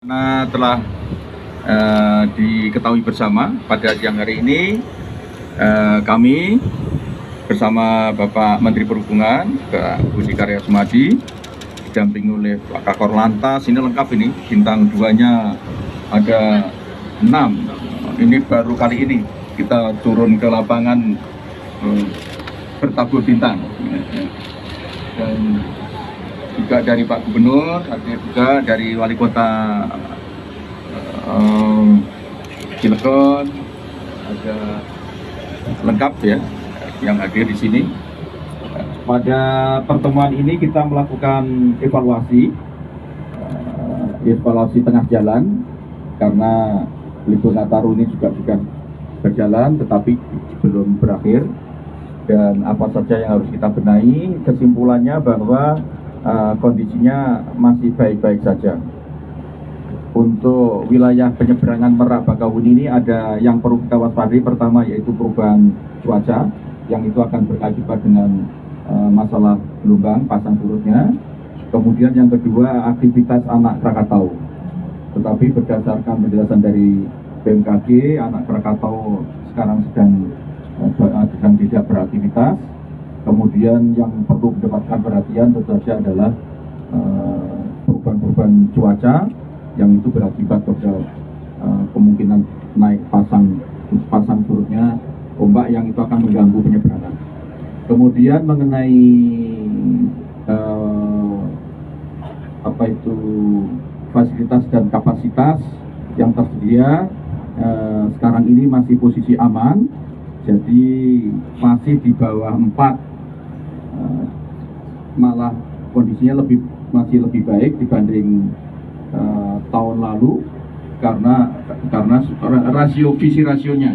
Nah, telah diketahui bersama pada siang hari ini kami bersama Bapak Menteri Perhubungan, Pak Budi Karya Sumadi, didampingi oleh Pak Kakor Lantas. Ini lengkap ini, bintang 2-nya ada 6. Ini baru kali ini kita turun ke lapangan bertabur bintang. Dan juga dari Pak Gubernur, ada juga dari Wali Kota Cilegon, ada lengkap ya yang hadir di sini. Pada pertemuan ini kita melakukan evaluasi tengah jalan karena libur Nataru ini juga sudah berjalan tetapi belum berakhir, dan apa saja yang harus kita benahi. Kesimpulannya bahwa kondisinya masih baik-baik saja. Untuk wilayah penyeberangan Merak Bakahuni ini ada yang perlu kita waspadai. Pertama yaitu perubahan cuaca yang itu akan berakibat dengan masalah gelombang pasang surutnya. Kemudian yang kedua aktivitas anak Krakatau. Tetapi berdasarkan penjelasan dari BMKG, anak Krakatau sekarang sedang tidak beraktivitas. Kemudian yang perlu mendapatkan perhatian tentu saja adalah perubahan cuaca yang itu berakibat pada kemungkinan naik pasang surutnya ombak yang itu akan mengganggu penyeberangan. Kemudian mengenai fasilitas dan kapasitas yang tersedia sekarang ini masih posisi aman, jadi masih di bawah 4, malah kondisinya masih lebih baik dibanding tahun lalu karena visi rasionya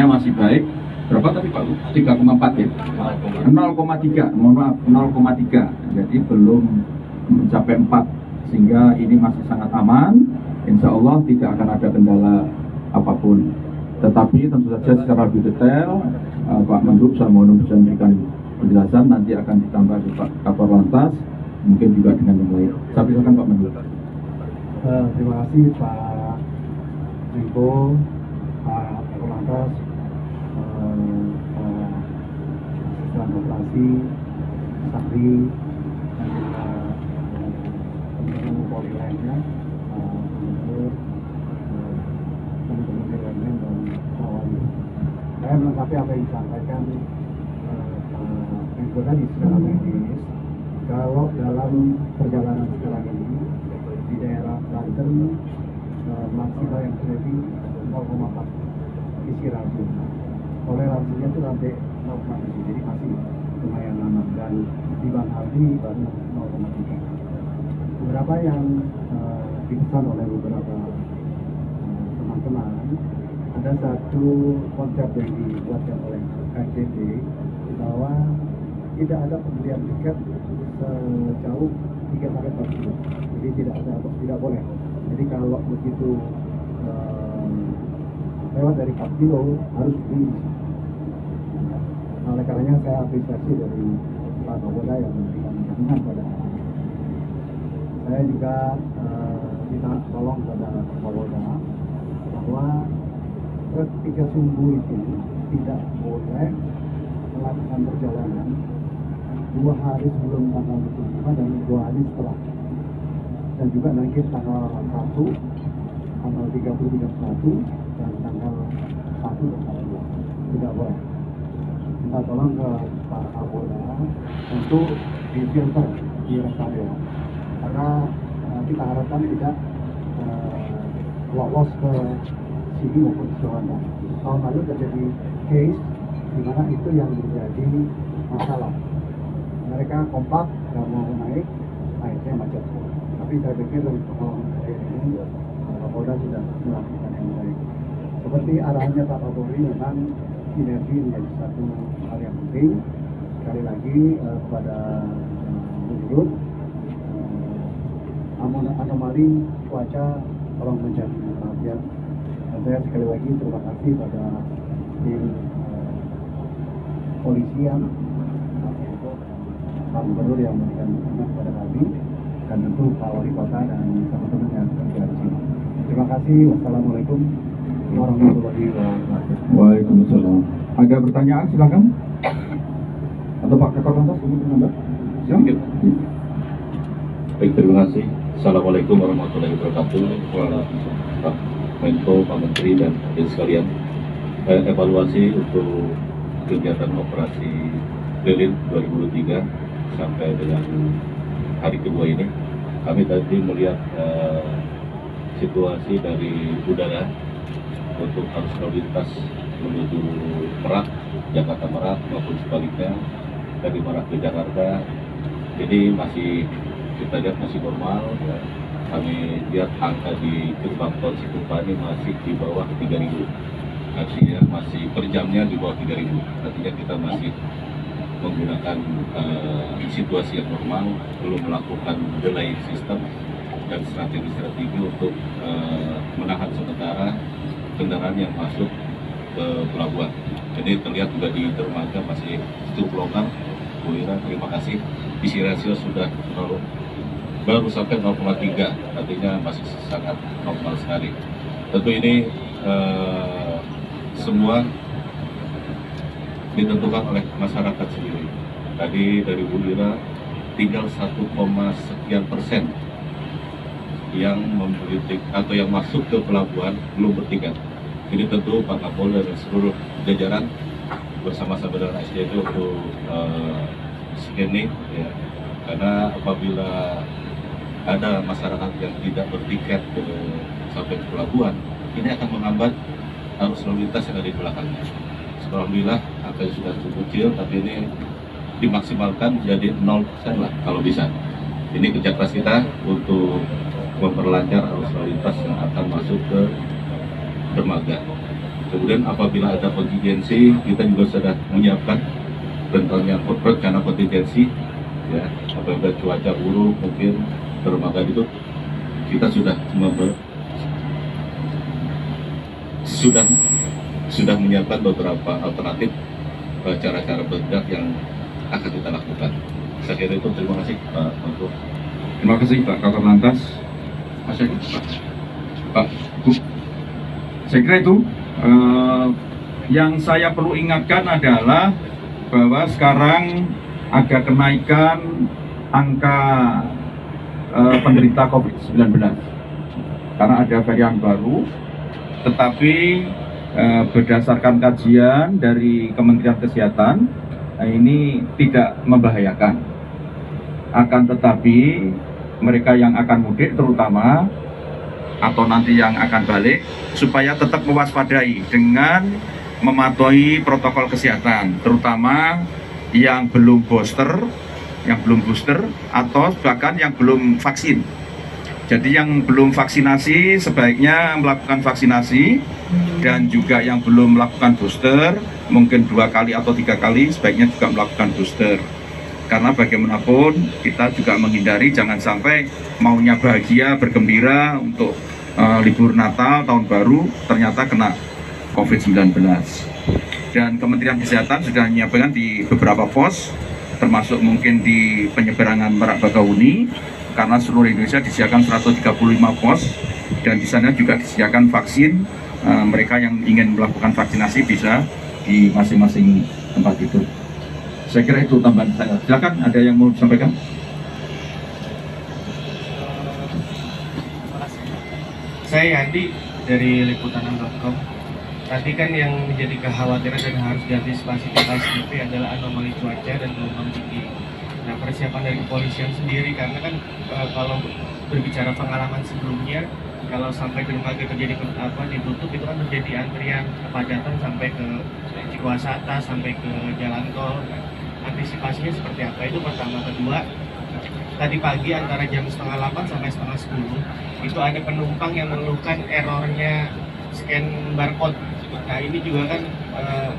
masih baik. Berapa tadi Pak? 3,4 ya? 0,3, mohon maaf, 0,3. Jadi belum mencapai 4, sehingga ini masih sangat aman. Insya Allah tidak akan ada kendala apapun. Tetapi tentu saja secara lebih detail Pak Menhub saya mohon bisa memberikan penjelasan, nanti akan ditambah di Pak Kakor Lantas, mungkin juga dengan yang lain. Saya silakan Pak Menhub. Terima kasih Pak Menko, Pak Kakor Lantas, Asisten Operasi, Sakri, dan juga teman-teman Polri lainnya, Gubernur, teman-teman BUMN dan Wali. Saya melengkapi apa yang disampaikan Menko tadi secara medis. Kalau dalam perjalanan sekarang ini di daerah Banten maksimal yang terjadi 0,4 isi rasio, toleransinya itu sampai 0,7, jadi masih lumayan lama, dan di Bang Aldi baru 0,3. Beberapa yang dipesan oleh beberapa teman-teman, ada satu konsep yang dibuatkan oleh KJP bahwa tidak ada pembelian tiket sejauh 3-4 kilo. Jadi tidak boleh. Jadi kalau begitu lewat dari 4 kilo harus beli. Oleh karenanya saya apresiasi dari Pak Kapolda yang memberikan jaminan pada saya juga minta tolong kepada Kapolda bahwa ketika sumbu itu tidak boleh melakukan perjalanan 2 hari sebelum tanggal 25 dan 2 hari setelah, dan juga nanti tanggal 1, tanggal 30, 31, dan tanggal 1 dan tanggal 2 tidak boleh. Minta tolong ke Pak Kapolda untuk difilter di rest area, karena kita harapkan tidak lolos ke sini maupun ke Jawa. Tahun lalu terjadi case di mana itu yang menjadi masalah. Mereka kompak, nggak mau naik, akhirnya macet. Tapi saya pikir untuk pengalaman saya ini, Kapolda sudah melakukan yang baik. Seperti arahannya Pak Kapolri, memang sinergi menjadi satu hal yang penting. Sekali lagi kepada Menhub, anomali cuaca tolong menjadi perhatian. Dan saya sekali lagi terima kasih pada tim polisian, Pak Gubernur yang memberikan dukungan kepada kami, dan tentu Pak Wali Kota dan teman-teman yang bekerja kasih. Wassalamualaikum warahmatullahi wabarakatuh. Waalaikumsalam. Ada pertanyaan silakan. Atau Pak Kakor Lantas ingin menambah? Silakan. Baik, terima kasih. Assalamualaikum warahmatullahi wabarakatuh. Pak Menko, Pak Menteri, dan hadirin sekalian. Evaluasi untuk kegiatan operasi Lilin 2023 sampai dengan hari kedua ini, kami tadi melihat situasi dari udara untuk arus lalu lintas menuju Merak, Jakarta Merak maupun sebaliknya dari Merak ke Jakarta. Jadi masih kita lihat masih normal. Ya. Kami lihat angka di gerbang tol Cikupani masih di bawah 3.000. Artinya masih per jamnya di bawah 3.000. Artinya kita masih menggunakan situasi yang normal, belum melakukan delay sistem dan strategi-strategi untuk menahan sementara kendaraan yang masuk ke pelabuhan. Jadi terlihat juga di dermaga masih cukup longgar. Bu Ira, terima kasih. Visi rasio sudah baru sampai 0,3, artinya masih sangat normal sekali. Tentu ini semua ditentukan oleh masyarakat sendiri. Tadi dari Bu Ira tinggal 1,sekian% yang membeli atau yang masuk ke pelabuhan belum bertiket. Jadi tentu Pak Kapolda dan seluruh jajaran bersama-sama dengan SDT untuk scanning, ya. Karena apabila ada masyarakat yang tidak bertiket sampai ke pelabuhan, ini akan menghambat arus lalu lintas yang ada di belakangnya. Alhamdulillah angkanya sudah cukup kecil, tapi ini dimaksimalkan jadi 0% lah kalau bisa. Ini kerja keras kita untuk memperlancar arus lalu lintas yang akan masuk ke dermaga. Kemudian apabila ada kontingensi, kita juga sudah menyiapkan rentannya rencana kontingensi, ya. Apabila cuaca buruk mungkin dermaga itu kita sudah menyiapkan beberapa alternatif cara-cara bergerak yang akan kita lakukan. Saya kira itu. Terima kasih Pak Menko. Terima kasih Pak Kakor Lantas. Mas Eko, Pak Bu. Saya kira itu yang saya perlu ingatkan adalah bahwa sekarang ada kenaikan angka penderita COVID-19 karena ada varian baru, tetapi berdasarkan kajian dari Kementerian Kesehatan ini tidak membahayakan. Akan tetapi mereka yang akan mudik terutama atau nanti yang akan balik supaya tetap mewaspadai dengan mematuhi protokol kesehatan, terutama yang belum booster, atau bahkan yang belum vaksin. Jadi yang belum vaksinasi sebaiknya melakukan vaksinasi, dan juga yang belum melakukan booster mungkin 2 kali atau 3 kali sebaiknya juga melakukan booster. Karena bagaimanapun kita juga menghindari jangan sampai maunya bahagia, bergembira untuk libur Natal, Tahun Baru ternyata kena COVID-19. Dan Kementerian Kesehatan sudah menyiapkan di beberapa pos, termasuk mungkin di penyeberangan Merak Bakahuni, karena seluruh Indonesia disediakan 135 pos, dan di sana juga disediakan vaksin. Mereka yang ingin melakukan vaksinasi bisa di masing-masing tempat itu. Saya kira itu tambahan saya. Silakan, ada yang mau disampaikan? Saya Yandi dari liputan6.com. Tadi kan yang menjadi kekhawatiran dan harus diantisipasi di KSDP adalah anomali cuaca dan gelombang tinggi. Nah, persiapan dari kepolisian sendiri, karena kan kalau berbicara pengalaman sebelumnya, kalau sampai dermaga terjadi ditutup, itu kan terjadi antrian kepadatan sampai ke Cikuasata, sampai ke jalan tol. Nah, antisipasinya seperti apa? Itu pertama. Kedua, tadi pagi antara jam 7:30 sampai 7:30 itu ada penumpang yang mengeluhkan errornya scan barcode. Nah, ini juga kan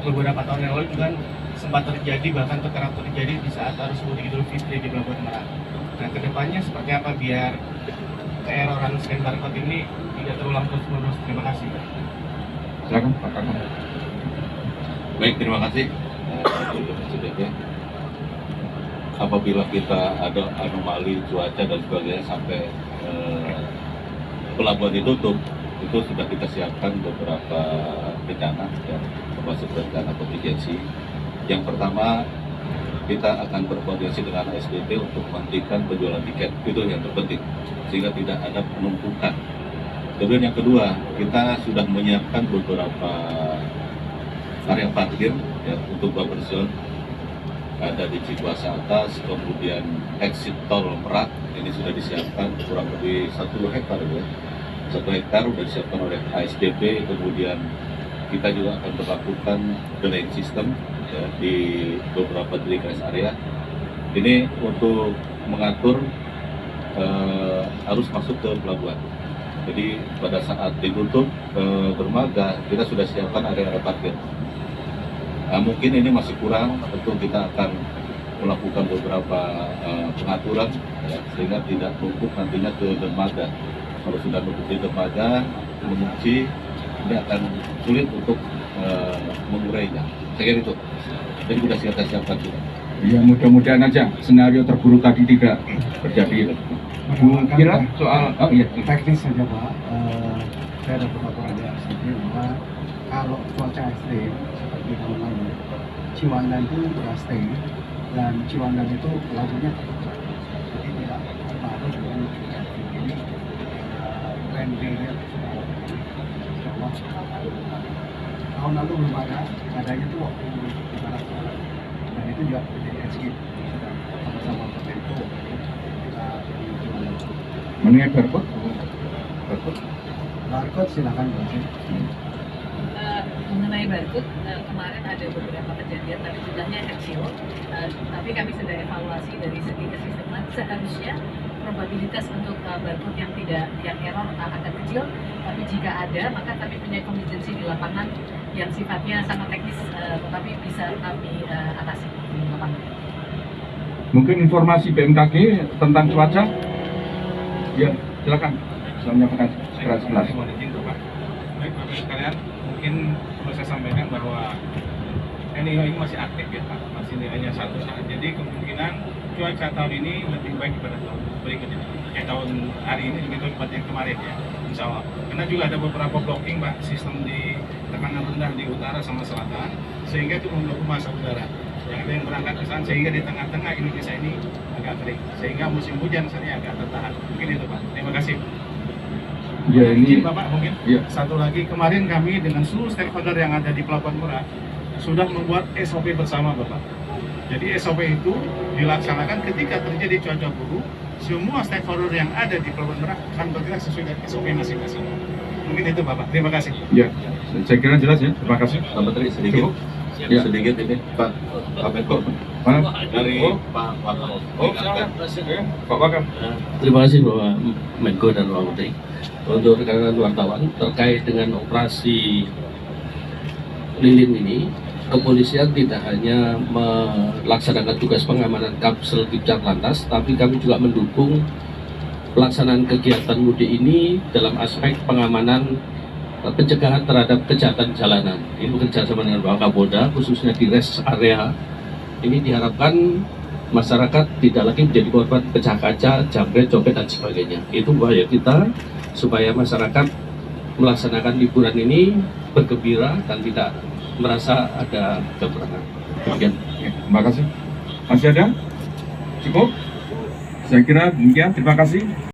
beberapa tahun yang lalu juga sempat terjadi, bahkan kerap terjadi di saat arus mudik Idul Fitri di Pelabuhan Merak. Nah, kedepannya seperti apa biar keeroran scan barcode ini tidak terulang terus-menerus? Terima kasih. Silakan Pak Kakor. Baik, terima kasih. Apabila kita ada anomali cuaca dan sebagainya sampai pelabuhan ditutup, itu sudah kita siapkan beberapa rencana, ya, termasuk rencana kontingensi. Yang pertama, kita akan berkoordinasi dengan ASDP untuk menghentikan penjualan tiket, itu yang terpenting, sehingga tidak ada penumpukan. Kemudian yang kedua, kita sudah menyiapkan beberapa area parkir, ya, untuk buffer zone. Ada di Cikuasa Atas, kemudian exit tol Merak, ini sudah disiapkan kurang lebih 1 hektar, ya. 1 hektar sudah disiapkan oleh ASDP. Kemudian kita juga akan melakukan drain system, ya, di beberapa titik rest area. Ini untuk mengatur arus masuk ke pelabuhan. Jadi pada saat ditutup dermaga, kita sudah siapkan area-area parkir. Nah, mungkin ini masih kurang, tentu kita akan melakukan beberapa pengaturan, ya, sehingga tidak numpuk nantinya ke dermaga. Kalau sudah numpuk di dermaga, mengunci, ini akan sulit untuk mengurainya. Saya kira itu. Jadi sudah siapkan juga. Ya, mudah-mudahan aja senario terburuk tadi tidak terjadi. Kira soal teknis saja Pak, saya dapat laporan dari ASDP bahwa kalau cuaca ekstrim seperti tahun lalu, Ciwandan itu sudah stay, dan Ciwandan itu lagunya terpecah, jadi tidak terpengaruh dengan cuaca ekstrim ini. Rendernya sudah insya Allah. Tahun lalu belum adanya itu waktu lebaran, dan itu juga menjadi HQ, sudah sama-sama tertentu kita di Ciwandan. mengenai barcode, Barcode silakan Pak. Mengenai barcode, kemarin ada beberapa kejadian tapi jumlahnya kecil, tapi kami sudah evaluasi dari segi kesisteman. Seharusnya probabilitas untuk barcode yang error akan kecil, tapi jika ada maka kami punya contingency di lapangan yang sifatnya sangat teknis, tetapi bisa kami atasi di lapangan. mungkin informasi BMKG tentang cuaca. Ya, silakan. Saya menyampaikan secara jelas. Mohon izin Bapak. Baik Bapak sekalian, mungkin perlu saya sampaikan bahwa NIO ini masih aktif ya Pak, masih hanya 1 saat. Jadi kemungkinan cuaca tahun ini lebih baik daripada tahun berikutnya. Tahun hari ini lebih baik yang kemarin ya, insya Allah. Karena juga ada beberapa blocking Pak, sistem di tekanan rendah di utara sama selatan, sehingga itu mendukung masa udara yang ada yang berangkat ke sana, sehingga di tengah-tengah Indonesia ini agak kering, sehingga musim hujan misalnya agak tertahan. Mungkin itu Pak. Terima kasih. Ya, ini Izin Bapak mungkin ya. satu lagi, kemarin kami dengan seluruh stakeholder yang ada di Pelabuhan Merak sudah membuat SOP bersama Bapak. Jadi SOP itu dilaksanakan ketika terjadi cuaca buruk, semua stakeholder yang ada di Pelabuhan Merak akan bergerak sesuai dengan SOP masing-masing. Mungkin itu Bapak. Terima kasih. Ya, saya kira jelas ya. Terima kasih. Pak Menteri, sedikit. Cukup? Ya. Sedikit ini Pak Menko dari Pak Wakil. Pak Wakil. Terima kasih Bapak Menko dan Pak Menteri. Untuk rekan-rekan wartawan terkait dengan operasi lilin ini, kepolisian tidak hanya melaksanakan tugas pengamanan Kapsel Dipcat Lantas, tapi kami juga mendukung pelaksanaan kegiatan mudik ini dalam aspek pengamanan pencegahan terhadap kejahatan jalanan. Ini bekerja sama dengan Pak Kapolda, khususnya di rest area. Ini diharapkan masyarakat tidak lagi menjadi korban pecah kaca, jambret, copet, dan sebagainya. Itu bahaya kita, supaya masyarakat melaksanakan liburan ini bergembira dan tidak merasa ada kekurangan. Demikian. Ya, terima kasih. Masih ada? Cukup? Saya kira demikian. Terima kasih.